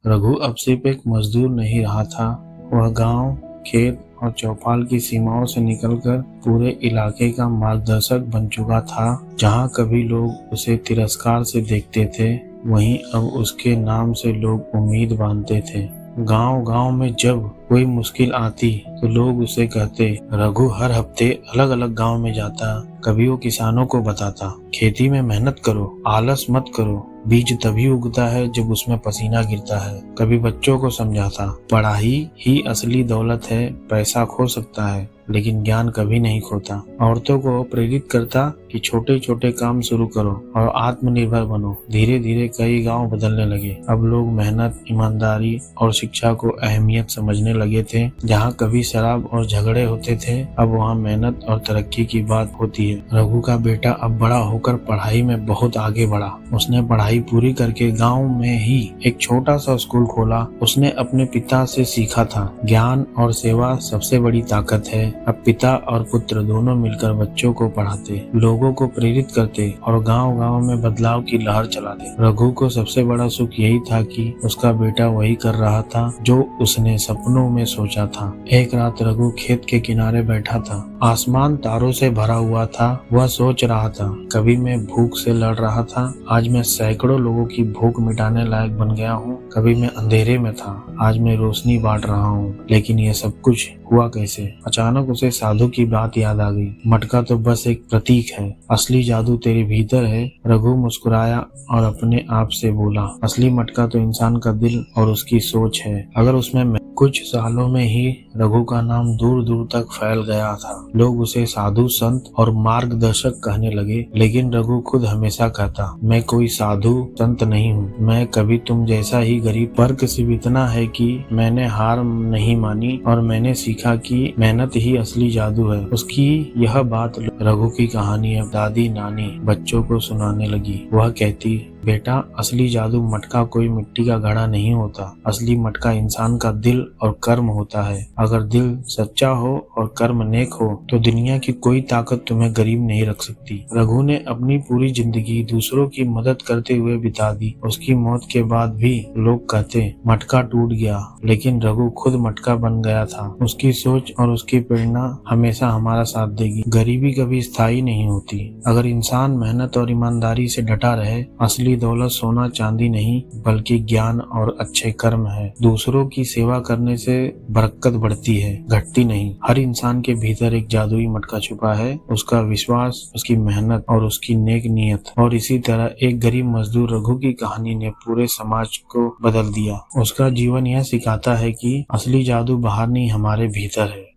रघु अब सिर्फ एक मजदूर नहीं रहा था। वह गांव, खेत और चौपाल की सीमाओं से निकलकर पूरे इलाके का मार्गदर्शक बन चुका था। जहां कभी लोग उसे तिरस्कार से देखते थे, वहीं अब उसके नाम से लोग उम्मीद बांधते थे। गांव-गांव में जब कोई मुश्किल आती तो लोग उसे कहते, रघु हर हफ्ते अलग अलग गांव में जाता। कभी वो किसानों को बताता, खेती में मेहनत करो, आलस मत करो, बीज तभी उगता है जब उसमें पसीना गिरता है। कभी बच्चों को समझाता, पढ़ाई ही असली दौलत है, पैसा खो सकता है लेकिन ज्ञान कभी नहीं खोता। औरतों को प्रेरित करता कि छोटे छोटे काम शुरू करो और आत्मनिर्भर बनो। धीरे धीरे कई गांव बदलने लगे। अब लोग मेहनत, ईमानदारी और शिक्षा को अहमियत समझने लगे थे। जहां कभी शराब और झगड़े होते थे, अब वहां मेहनत और तरक्की की बात होती है। रघु का बेटा अब बड़ा होकर पढ़ाई में बहुत आगे बढ़ा। उसने पढ़ाई पूरी करके गांव में ही एक छोटा सा स्कूल खोला। उसने अपने पिता से सीखा था, ज्ञान और सेवा सबसे बड़ी ताकत है। अब पिता और पुत्र दोनों मिलकर बच्चों को पढ़ाते, लोगों को प्रेरित करते और गांव-गांव में बदलाव की लहर चलाते। रघु को सबसे बड़ा सुख यही था कि उसका बेटा वही कर रहा था जो उसने सपनों में सोचा था। एक रात रघु खेत के किनारे बैठा था। आसमान तारों से भरा हुआ था। वह सोच रहा था, कभी मैं भूख से लड़ रहा था, आज मैं सैकड़ों लोगों की भूख मिटाने लायक बन गया हूँ। कभी मैं अंधेरे में था, आज मैं रोशनी बांट रहा हूँ। लेकिन ये सब कुछ हुआ कैसे? अचानक उसे साधु की बात याद आ गई। मटका तो बस एक प्रतीक है, असली जादू तेरे भीतर है। रघु मुस्कुराया और अपने आप से बोला, असली मटका तो इंसान का दिल और उसकी सोच है। अगर उसमें कुछ सालों में ही रघु का नाम दूर दूर तक फैल गया था। लोग उसे साधु, संत और मार्गदर्शक कहने लगे। लेकिन रघु खुद हमेशा कहता, मैं कोई साधु संत नहीं हूँ, मैं कभी तुम जैसा ही गरीब। फर्क सिर्फ इतना है कि मैंने हार नहीं मानी और मैंने सीखा कि मेहनत ही असली जादू है। उसकी यह बात रघु की कहानी अब दादी नानी बच्चों को सुनाने लगी। वह कहती, बेटा, असली जादू मटका कोई मिट्टी का घड़ा नहीं होता। असली मटका इंसान का दिल और कर्म होता है। अगर दिल सच्चा हो और कर्म नेक हो तो दुनिया की कोई ताकत तुम्हें गरीब नहीं रख सकती। रघु ने अपनी पूरी जिंदगी दूसरों की मदद करते हुए बिता दी। उसकी मौत के बाद भी लोग कहते, मटका टूट गया, लेकिन रघु खुद मटका बन गया था। उसकी सोच और उसकी प्रेरणा हमेशा हमारा साथ देगी। गरीबी कभी स्थायी नहीं होती। अगर इंसान मेहनत और ईमानदारी से डटा रहे, असली दौलत सोना चांदी नहीं बल्कि ज्ञान और अच्छे कर्म है। दूसरों की सेवा करने से बरकत बढ़ती है, घटती नहीं। हर इंसान के भीतर एक जादुई मटका छुपा है, उसका विश्वास, उसकी मेहनत और उसकी नेक नीयत। और इसी तरह एक गरीब मजदूर रघु की कहानी ने पूरे समाज को बदल दिया। उसका जीवन यह सिखाता है कि असली जादू बाहर नहीं, हमारे भीतर है।